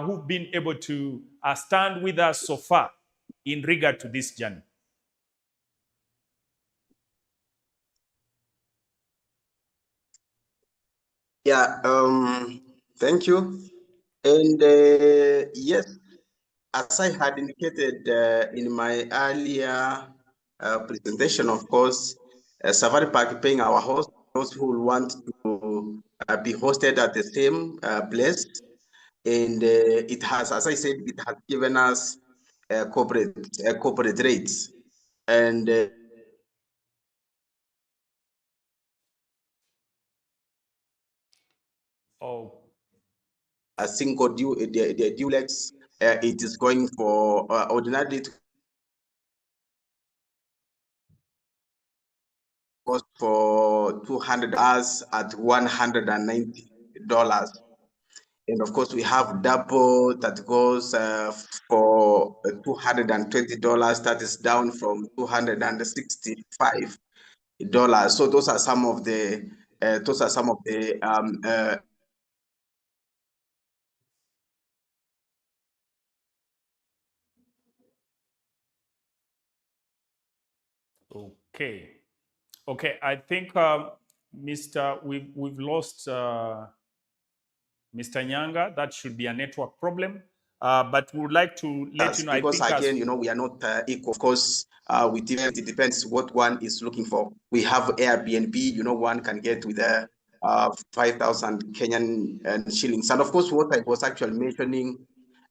who've been able to stand with us so far in regard to this journey. Yeah, thank you. And yes, as I had indicated in my earlier presentation, of course, Safari Park paying our host, those who want to be hosted at the same place. And it has, as I said, it has given us corporate rates. And a single the duplex, it is going for ordinarily cost for 200 hours at $190. And of course, we have double that goes for $220. That is down from $265. So those are some of the Okay, I think we've lost Mr. Nyaanga. That should be a network problem. But we would like to let you know. Because again, we are not equal. Of course, it depends what one is looking for. We have Airbnb. One can get with 5,000 Kenyan shillings. And of course, what I was actually mentioning,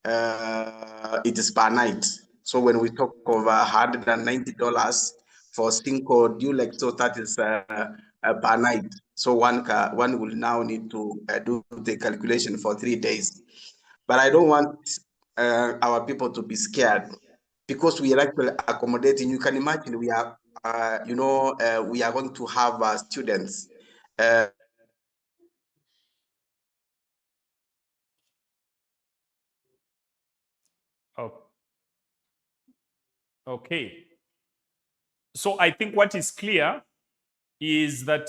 it is per night. So when we talk of $190 for single duplex, so that is per night. So one will now need to do the calculation for 3 days. But I don't want our people to be scared because we are actually accommodating. You can imagine we are, we are going to have students. Okay. So I think what is clear is that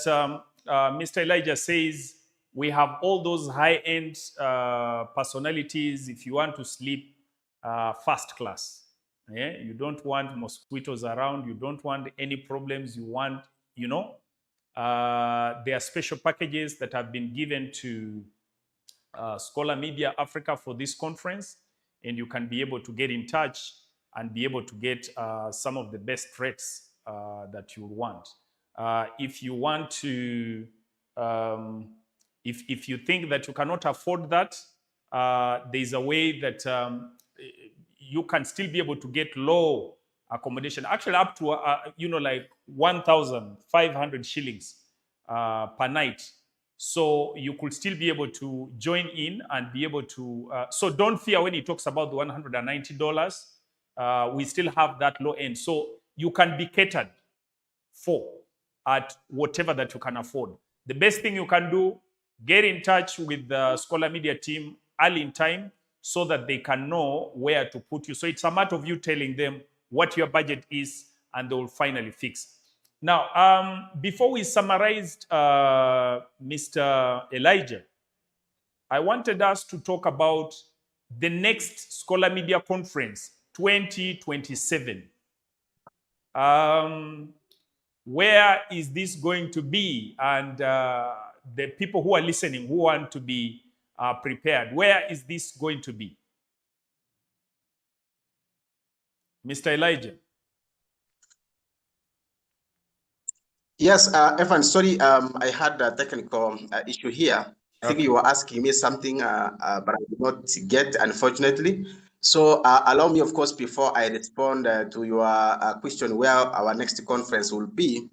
Mr. Elijah says we have all those high-end personalities if you want to sleep first class. Yeah? You don't want mosquitoes around. You don't want any problems. You want, there are special packages that have been given to Scholar Media Africa for this conference, and you can be able to get in touch and be able to get some of the best rates that you want. If you want to, if you think that you cannot afford that, there's a way that you can still be able to get low accommodation, actually up to like 1,500 shillings per night. So you could still be able to join in and be able to. So don't fear when he talks about the $190. We still have that low end, so you can be catered for at whatever that you can afford. The best thing you can do, get in touch with the Scholar Media team early in time so that they can know where to put you. So it's a matter of you telling them what your budget is, and they will finally fix. Now, before we summarized Mr. Elijah, I wanted us to talk about the next Scholar Media Conference 2027. Where is this going to be? And the people who are listening, who want to be prepared, where is this going to be? Mr. Elijah. Yes, Evan, sorry, I had a technical issue here. I think you were asking me something, but I did not get, unfortunately. So allow me, of course, before I respond to your question where our next conference will be,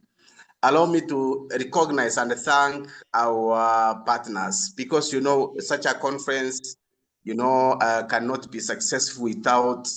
allow me to recognize and thank our partners, because, such a conference, cannot be successful without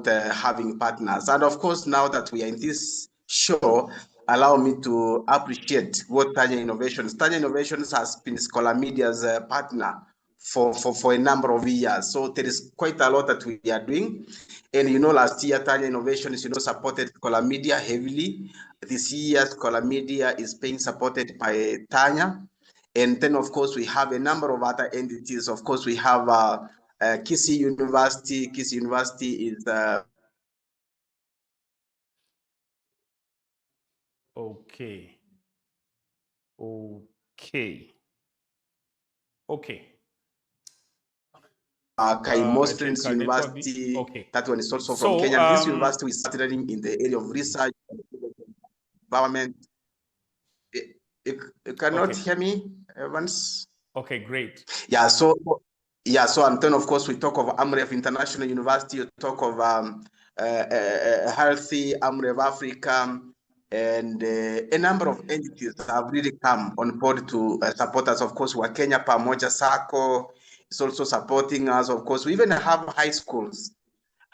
having partners. And of course, now that we are in this show, allow me to appreciate what Tanya Innovations. Tanya Innovations has been Scholar Media's partner for a number of years. So there is quite a lot that we are doing. And last year, Tanya Innovations, supported Scholar Media heavily. This year, Scholar Media is being supported by Tanya. And then, of course, we have a number of other entities. Of course, we have Kisii University. Kisii University is Okay. Kai I Moslins think University. okay. That one is also from Kenya. This university we started in the area of research, environment. You cannot hear me, Evans? Okay, great. Yeah, so and then of course we talk of Amref International University, you talk of Healthy, Amref Africa, and a number of entities have really come on board to support us. Of course, we're Kenya Pamoja Sacco is also supporting us. Of course, we even have high schools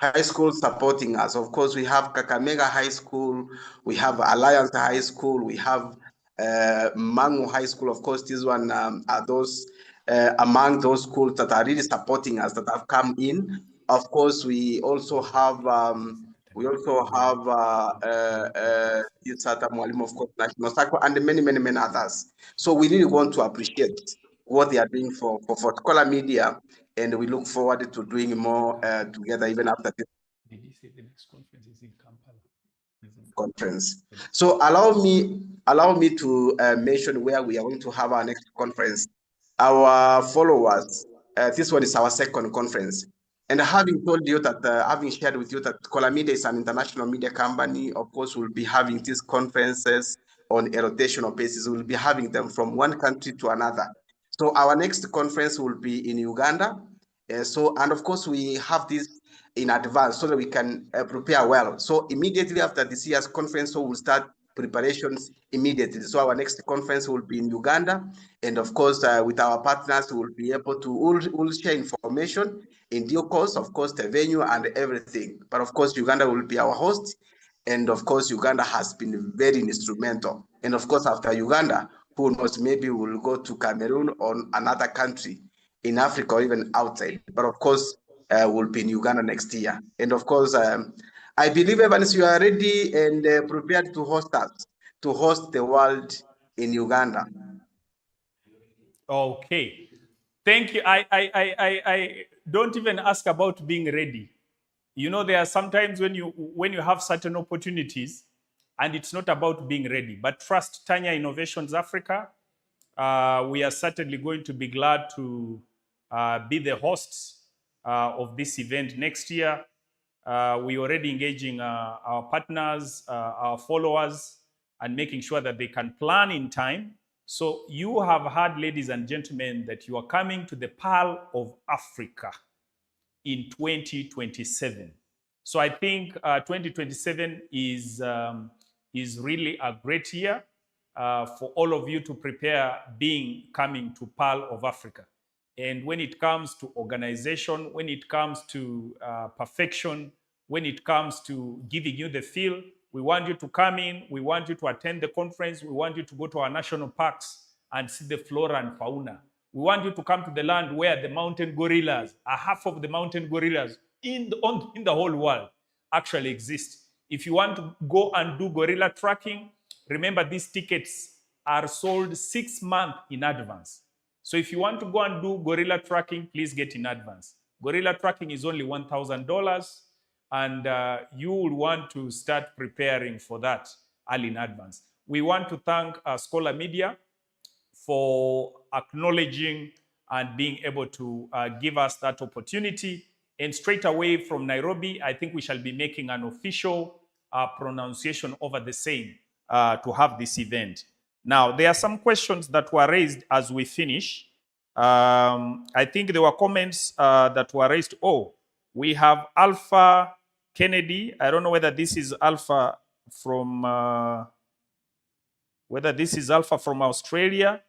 supporting us. Of course, we have Kakamega High School, we have Alliance High School, we have Mangu High School. Of course, this one are those among those schools that are really supporting us, that have come in. Of course, we also have Sata Mwalimu, of course, National Sacco, and many others. So we really want to appreciate what they are doing for Scholar Media, and we look forward to doing more together even after this Did you say the next conference is in Kampala? conference. So allow me to mention where we are going to have our next conference. Our followers, this one is our second conference. And having told you that, having shared with you that Scholar Media is an international media company, of course, we'll be having these conferences on a rotational basis. We'll be having them from one country to another. So our next conference will be in Uganda. And of course, we have this in advance so that we can prepare well. So immediately after this year's conference, so we'll start preparations immediately. So our next conference will be in Uganda. And of course, with our partners, we'll be able to, we'll share information in due course, of course, the venue and everything. But of course, Uganda will be our host. And of course, Uganda has been very instrumental. And of course, after Uganda, who knows, maybe we'll go to Cameroon or another country in Africa or even outside. But of course, we'll be in Uganda next year. And of course, I believe, Evans, you are ready and prepared to host us, to host the world in Uganda. Okay. Thank you. I don't even ask about being ready. You know, there are sometimes when you have certain opportunities, and it's not about being ready, but trust Tanya Innovations Africa. We are certainly going to be glad to be the hosts of this event next year. We already engaging our partners, our followers, and making sure that they can plan in time. So you have heard, ladies and gentlemen, that you are coming to the Pearl of Africa in 2027. So I think 2027 is really a great year for all of you to prepare being coming to Pearl of Africa. And when it comes to organization, when it comes to perfection, when it comes to giving you the feel, we want you to come in, we want you to attend the conference, we want you to go to our national parks and see the flora and fauna. We want you to come to the land where the mountain gorillas, a half of the mountain gorillas in the whole world actually exist. If you want to go and do gorilla tracking, remember these tickets are sold 6 months in advance. So if you want to go and do gorilla tracking, please get in advance. Gorilla tracking is only $1,000, and you will want to start preparing for that early in advance. We want to thank Scholar Media for acknowledging and being able to give us that opportunity. And straight away from Nairobi, I think we shall be making an official pronunciation over the same to have this event. Now, there are some questions that were raised as we finish. I think there were comments that were raised. Oh, we have Alpha Kennedy. I don't know whether this is Alpha from Australia.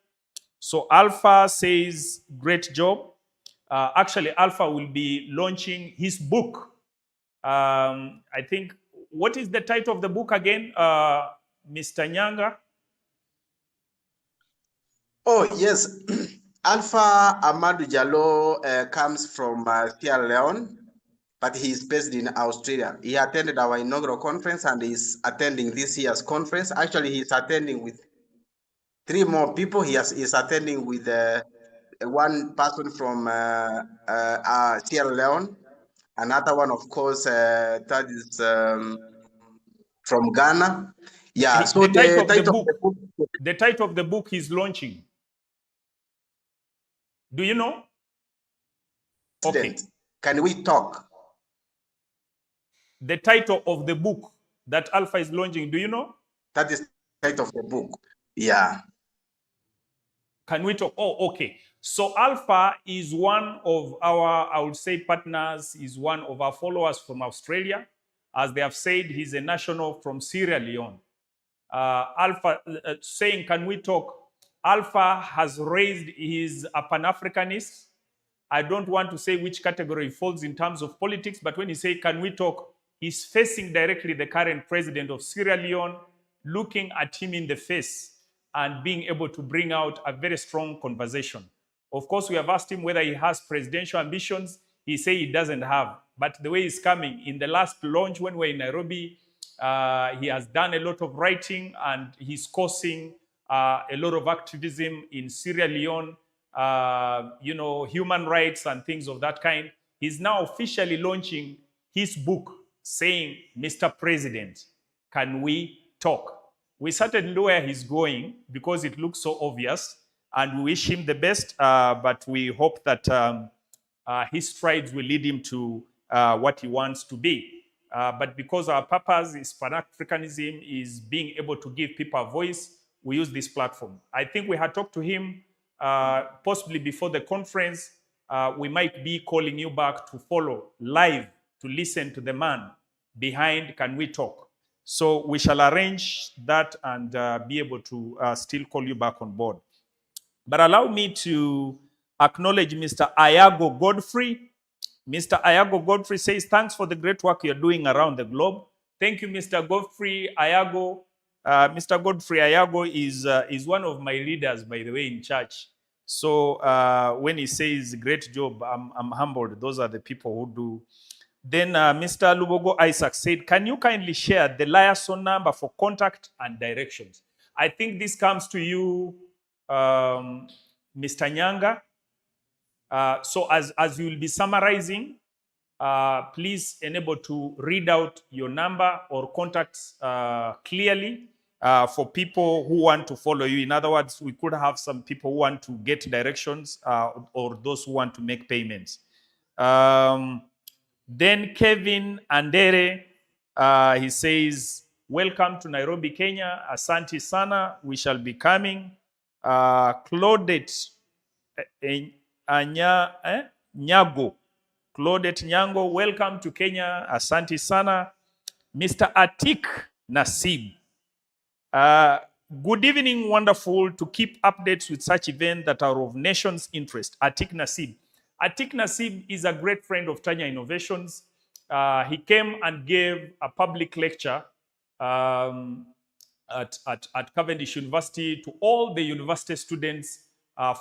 So Alpha says, great job. Actually, Alpha will be launching his book. I think, what is the title of the book again, Mr. Nyaanga? Oh, yes. Alpha Amadou Jallo comes from Sierra Leone, but he is based in Australia. He attended our inaugural conference and is attending this year's conference. Actually, he's attending with 3 more people. He is attending with one person from Sierra Leone, another one, of course, that is from Ghana. Yeah, so the title of the book he's launching. Do you know? Okay. Can we talk? The title of the book that Alpha is launching, do you know? That is the title of the book. Yeah. Can we talk? Oh, okay. So Alpha is one of our, I would say, partners, is one of our followers from Australia. As they have said, he's a national from Sierra Leone. Alpha saying, can we talk? Alpha has raised his Pan-Africanist. I don't want to say which category he falls in terms of politics, but when he say, can we talk, he's facing directly the current president of Sierra Leone, looking at him in the face and being able to bring out a very strong conversation. Of course, we have asked him whether he has presidential ambitions. He said he doesn't have. But the way he's coming, in the last launch when we were in Nairobi, he has done a lot of writing and he's causing a lot of activism in Sierra Leone, human rights and things of that kind. He's now officially launching his book saying, Mr. President, can we talk? We certainly know where he's going because it looks so obvious, and we wish him the best, but we hope that his strides will lead him to what he wants to be. But because our purpose is Pan-Africanism, is being able to give people a voice, we use this platform. I think we had talked to him possibly before the conference. We might be calling you back to follow live, to listen to the man behind Can We Talk. So we shall arrange that and be able to still call you back on board. But allow me to acknowledge Mr. Ayago Godfrey. Mr. Ayago Godfrey says, thanks for the great work you're doing around the globe. Thank you, Mr. Godfrey Ayago. Mr. Godfrey Ayago is one of my leaders, by the way, in church. So when he says great job, I'm humbled. Those are the people who do. Then Mr. Lubogo Isaac said, can you kindly share the liaison number for contact and directions? I think this comes to you, Mr. Nyaanga. So as you will be summarizing, please enable to read out your number or contacts clearly for people who want to follow you. In other words, we could have some people who want to get directions or those who want to make payments. Then Kevin Andere, he says, welcome to Nairobi, Kenya. Asante sana. We shall be coming. Claudette Nyago. Claudette Nyango, welcome to Kenya. Asante sana. Mr. Atik Nasib. Good evening, wonderful. To keep updates with such events that are of nation's interest. Atik Nasib. Atik Nasib is a great friend of Tanya Innovations. He came and gave a public lecture at Cavendish University to all the university students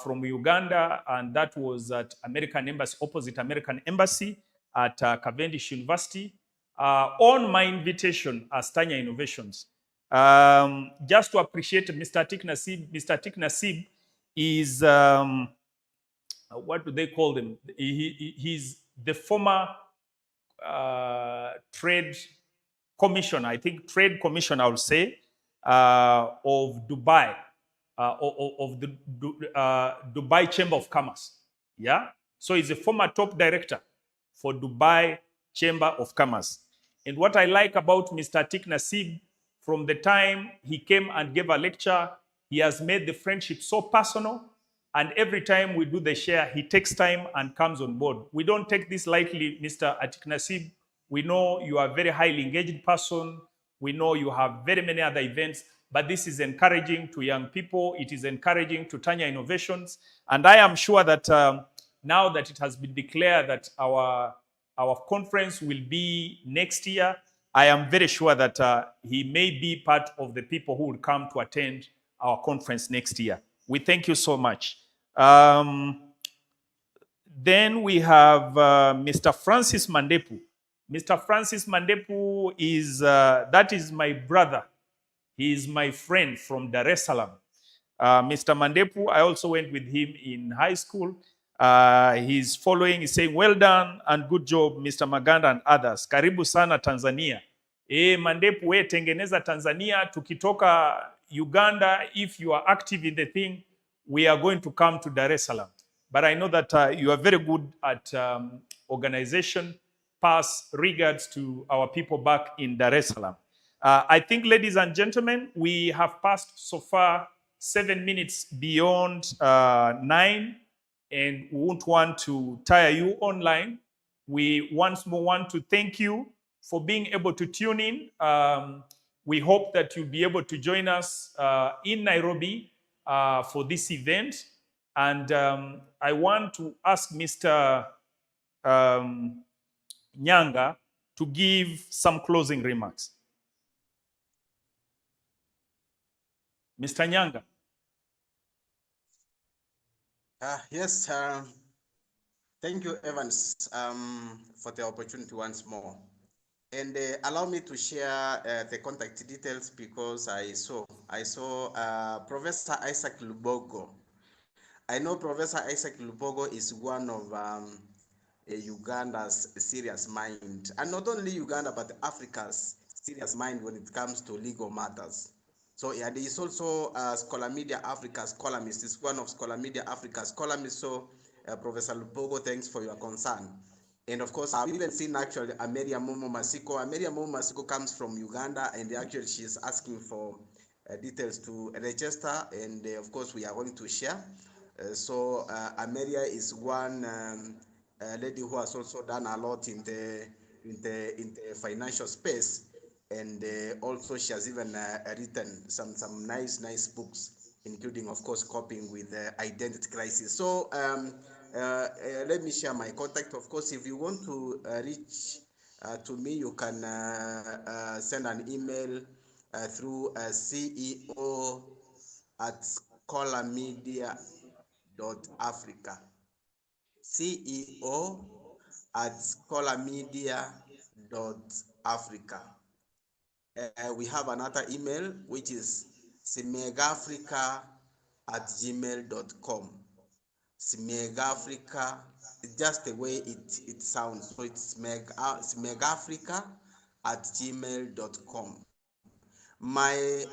from Uganda, and that was at American Embassy, opposite American Embassy at Cavendish University, on my invitation as Tanya Innovations. Just to appreciate Mr. Atik Nasib. Mr. Atik Nasib is, what do they call them? He's the former trade commissioner, I think trade commissioner, I would say, of Dubai, of the Dubai Chamber of Commerce. Yeah. So he's a former top director for Dubai Chamber of Commerce. And what I like about Mr. Atik Nasib, from the time he came and gave a lecture, he has made the friendship so personal. And every time we do the share, he takes time and comes on board. We don't take this lightly, Mr. Atik Nasib. We know you are a very highly engaged person. We know you have very many other events, but this is encouraging to young people. It is encouraging to Tanya Innovations. And I am sure that now that it has been declared that our conference will be next year, I am very sure that he may be part of the people who will come to attend our conference next year. We thank you so much. Then we have Mr. Francis Mandepu. Mr. Francis Mandepu is, that is my brother. He is my friend from Dar es Salaam. Mr. Mandepu, I also went with him in high school. He's following, he's saying, well done and good job, Mr. Maganda and others. Karibu sana Tanzania. Mandepu, we tengeneza Tanzania. Tukitoka Uganda, if you are active in the thing, we are going to come to Dar es Salaam. But I know that you are very good at organization. Pass regards to our people back in Dar es Salaam. I think, ladies and gentlemen, we have passed so far 7 minutes beyond 9, and we won't want to tire you online. We once more want to thank you for being able to tune in. We hope that you'll be able to join us in Nairobi for this event. And I want to ask Mr. Nyaanga to give some closing remarks. Mr. Nyaanga. Yes, thank you, Evans, for the opportunity once more. And allow me to share the contact details, because I saw Professor Isaac Lubogo. I know Professor Isaac Lubogo is one of Uganda's serious mind, and not only Uganda, but Africa's serious mind when it comes to legal matters. So yeah, there is also Scholar Media Africa's columnist. He's one of Scholar Media Africa's columnists. So Professor Lubogo, thanks for your concern. And of course, I've even seen actually Ameria Momo Masiko. Ameria Momo Masiko comes from Uganda, and actually she is asking for details to register, and of course we are going to share. So Ameria is one lady who has also done a lot in the financial space, and also she has even written some nice books, including of course coping with identity crisis. So let me share my contact. Of course, if you want to reach to me, you can send an email through CEO at scholarmedia.africa. CEO at scholarmedia.africa. We have another email, which is smegafrica@gmail.com. smegafrica just the way it sounds. So it's megafrica@gmail.com. My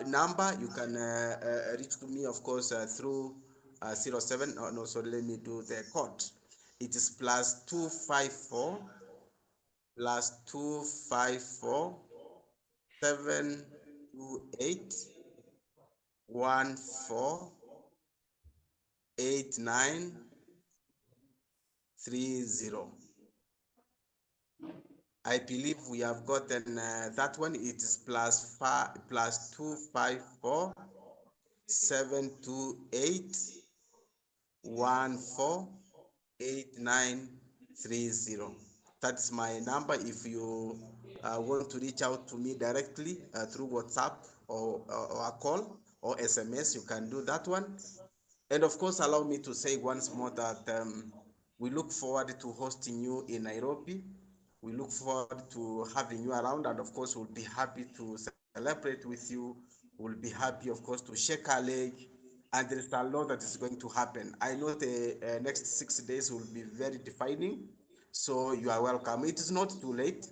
number, you can reach to me, of course, through 07. Oh, no, so let me do the code. It is +254 +254 728 148930. I believe we have gotten that one. It is +254 728 148930. That's my number. If you want to reach out to me directly through WhatsApp or a call or SMS, you can do that one. And of course, allow me to say once more that we look forward to hosting you in Nairobi. We look forward to having you around, and of course, we'll be happy to celebrate with you. We'll be happy, of course, to shake a leg, and there is a lot that is going to happen. I know the next 6 days will be very defining, so you are welcome. It is not too late.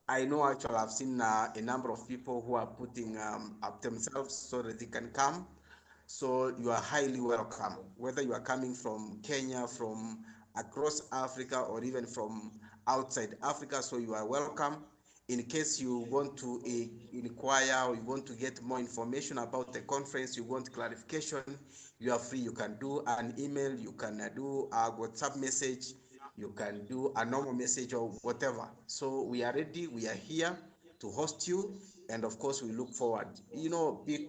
I know actually I've seen a number of people who are putting up themselves so that they can come. So you are highly welcome, whether you are coming from Kenya, from across Africa, or even from outside Africa. So you are welcome. In case you want to inquire or you want to get more information about the conference, you want clarification, you are free. You can do an email, you can do a WhatsApp message, you can do a normal message or whatever. So we are ready, we are here to host you, and of course we look forward. You know, the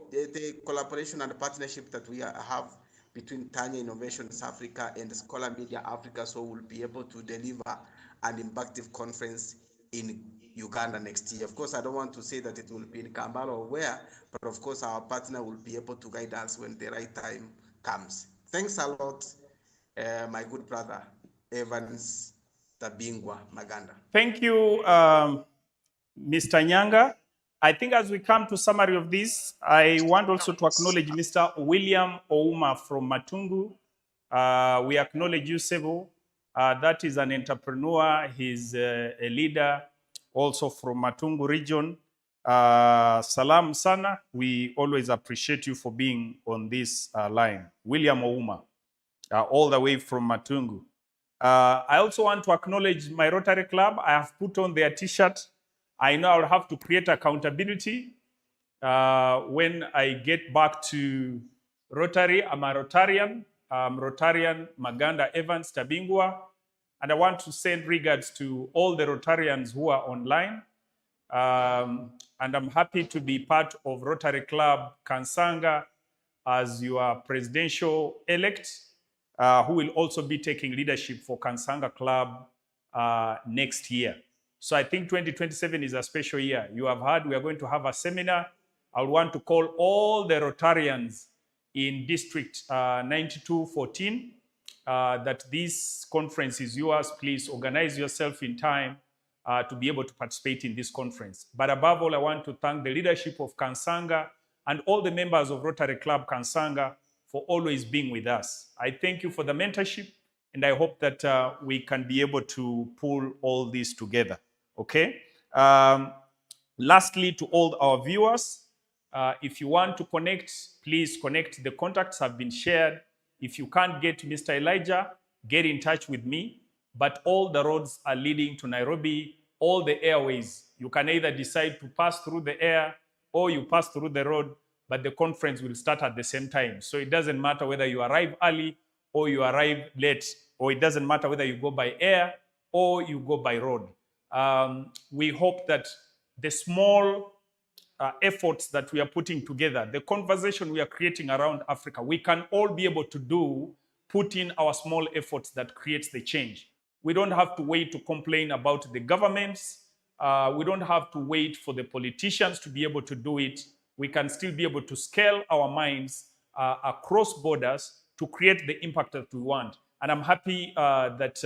collaboration and the partnership that we have between Tanya Innovations Africa and Scholar Media Africa, so we'll be able to deliver an impactful conference in Uganda next year. Of course, I don't want to say that it will be in Kampala or where, but of course our partner will be able to guide us when the right time comes. Thanks a lot, my good brother Evans Tabingwa Maganda. Thank you, Mr. Nyaanga. I think as we come to summary of this, I want also to acknowledge Mr. William Ouma from Matungu. We acknowledge you, Sebo. That is an entrepreneur. He's a leader also from Matungu region. Salam sana. We always appreciate you for being on this line. William Ouma, all the way from Matungu. I also want to acknowledge my Rotary Club. I have put on their t-shirt. I know I'll have to create accountability when I get back to Rotary. I'm a Rotarian. I'm Rotarian Maganda Evans Tabingwa. And I want to send regards to all the Rotarians who are online. And I'm happy to be part of Rotary Club Kansanga as your presidential elect, who will also be taking leadership for Kansanga Club next year. So I think 2027 is a special year. You have heard we are going to have a seminar. I want to call all the Rotarians in District 9214 that this conference is yours. Please organize yourself in time to be able to participate in this conference. But above all, I want to thank the leadership of Kansanga and all the members of Rotary Club Kansanga for always being with us. I thank you for the mentorship, and I hope that we can be able to pull all this together. Okay? Lastly, to all our viewers, if you want to connect, please connect. The contacts have been shared. If you can't get Mr. Elijah, get in touch with me. But all the roads are leading to Nairobi, all the airways. You can either decide to pass through the air or you pass through the road, but the conference will start at the same time. So it doesn't matter whether you arrive early or you arrive late, or it doesn't matter whether you go by air or you go by road. We hope that the small efforts that we are putting together, the conversation we are creating around Africa, we can all be able to put in our small efforts that creates the change. We don't have to wait to complain about the governments. We don't have to wait for the politicians to be able to do it. We can still be able to scale our minds across borders to create the impact that we want. And I'm happy that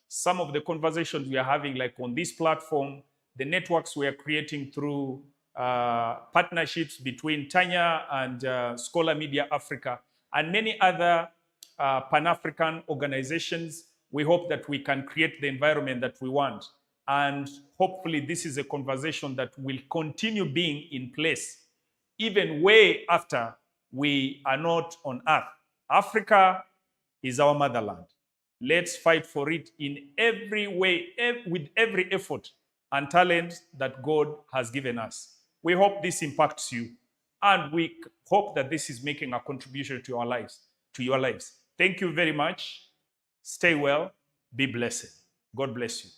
some of the conversations we are having, like on this platform, the networks we are creating through partnerships between Tanya and Scholar Media Africa and many other Pan-African organizations, We hope that we can create the environment that we want. And hopefully, this is a conversation that will continue being in place, even way after we are not on earth. Africa is our motherland. Let's fight for it in every way, with every effort and talent that God has given us. We hope this impacts you, and we hope that this is making a contribution to our lives, to your lives. Thank you very much. Stay well. Be blessed. God bless you.